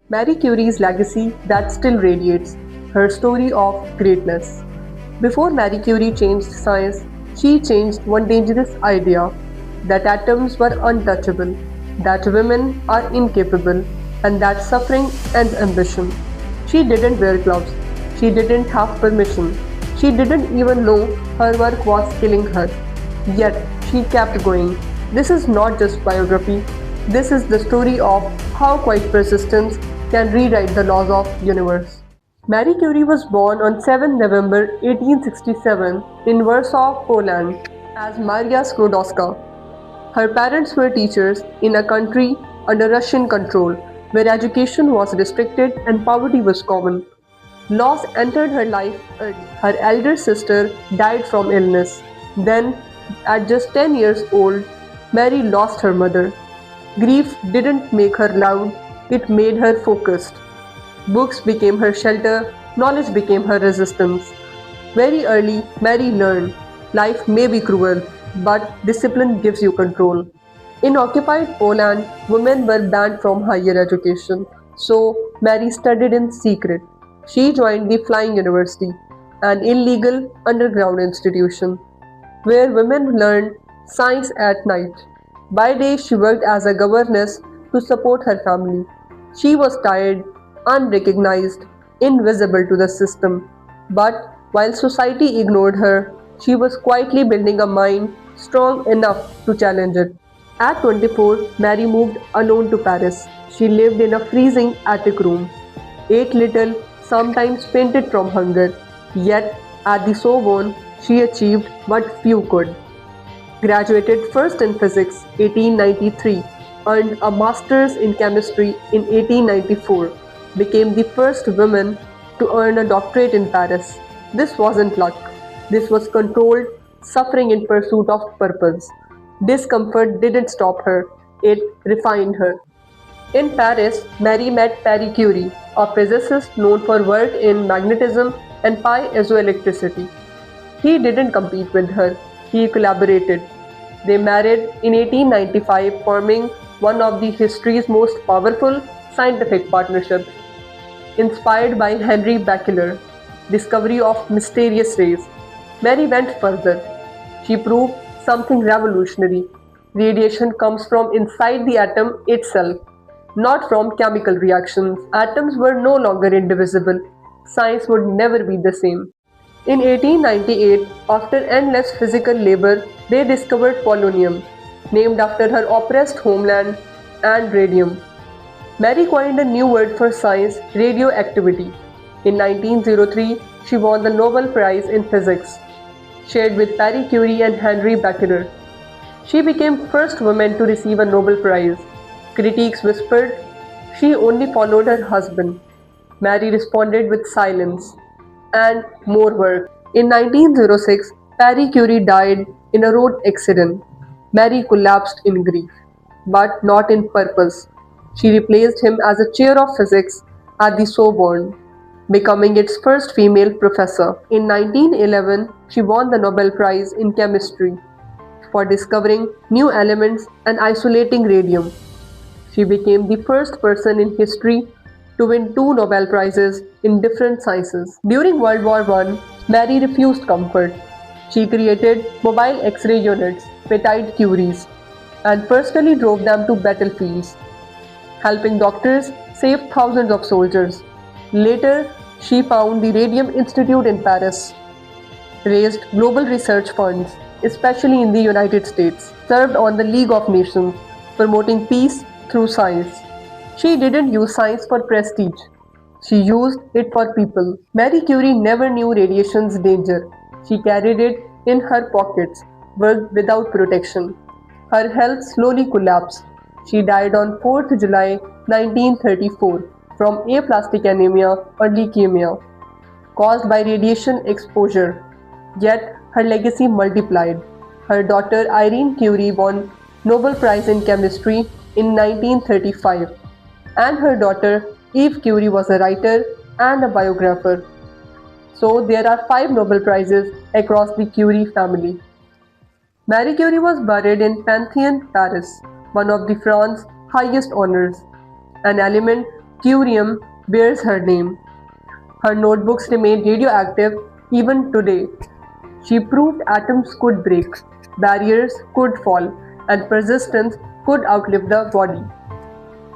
Marie Curie's legacy that still radiates, her story of greatness. Before Marie Curie changed science, she changed one dangerous idea that atoms were untouchable, that women are incapable, and that suffering ends ambition. She didn't wear gloves, she didn't have permission, she didn't even know her work was killing her. Yet she kept going. This is not just biography, this is the story of how quiet persistence can rewrite the laws of universe. Marie Curie was born on 7 November 1867 in Warsaw, Poland, as Maria Sklodowska. Her parents were teachers in a country under Russian control, where education was restricted and poverty was common. Loss entered her life early. Her elder sister died from illness. Then, at just 10 years old, Mary lost her mother. Grief didn't make her loud, it made her focused. Books became her shelter, knowledge became her resistance. Very early, Mary learned life may be cruel, but discipline gives you control. In occupied Poland, women were banned from higher education, so Mary studied in secret. She joined the Flying University, an illegal underground institution, where women learned science at night. By day, she worked as a governess to support her family. She was tired, unrecognized, invisible to the system. But while society ignored her, she was quietly building a mind strong enough to challenge it. At 24, Mary moved alone to Paris. She lived in a freezing attic room, ate little, sometimes fainted from hunger. Yet, at the Sorbonne, she achieved what few could. Graduated first in physics 1893, earned a master's in chemistry in 1894, became the first woman to earn a doctorate in Paris. This wasn't luck. This was controlled suffering in pursuit of purpose. Discomfort didn't stop her, it refined her. In Paris, Marie met Pierre Curie, a physicist known for work in magnetism and piezoelectricity. He didn't compete with her, he collaborated. They married in 1895, forming one of the history's most powerful scientific partnerships. Inspired by Henry Becquerel, discovery of mysterious rays, Mary went further. She proved something revolutionary. Radiation comes from inside the atom itself, not from chemical reactions. Atoms were no longer indivisible. Science would never be the same. In 1898, after endless physical labor, they discovered polonium, named after her oppressed homeland, and radium. Mary coined a new word for science, radioactivity. In 1903, she won the Nobel Prize in Physics, shared with Pierre Curie and Henry Becquerel. She became first woman to receive a Nobel Prize. Critics whispered she only followed her husband. Mary responded with silence and more work. In 1906, Pierre Curie died in a road accident. Mary collapsed in grief, but not in purpose. She replaced him as a chair of physics at the Sorbonne, becoming its first female professor. In 1911, she won the Nobel Prize in Chemistry for discovering new elements and isolating radium. She became the first person in history to win two Nobel Prizes in different sciences. During World War I, Mary refused comfort. She created mobile X-ray units, Petite Curies, and personally drove them to battlefields, helping doctors save thousands of soldiers. Later, she founded the Radium Institute in Paris, raised global research funds, especially in the United States, served on the League of Nations, promoting peace through science. She didn't use science for prestige. She used it for people. Marie Curie never knew radiation's danger. She carried it in her pockets, worked without protection. Her health slowly collapsed. She died on 4th July 1934 from aplastic anemia or leukemia caused by radiation exposure. Yet her legacy multiplied. Her daughter Irene Curie won Nobel Prize in Chemistry in 1935, and her daughter Eve Curie was a writer and a biographer. So there are 5 Nobel Prizes across the Curie family. Marie Curie was buried in Pantheon, Paris, one of the France's highest honors. An element, curium, bears her name. Her notebooks remain radioactive even today. She proved atoms could break, barriers could fall, and persistence could outlive the body.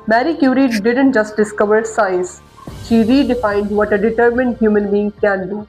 Marie Curie didn't just discover science, she redefined what a determined human being can do.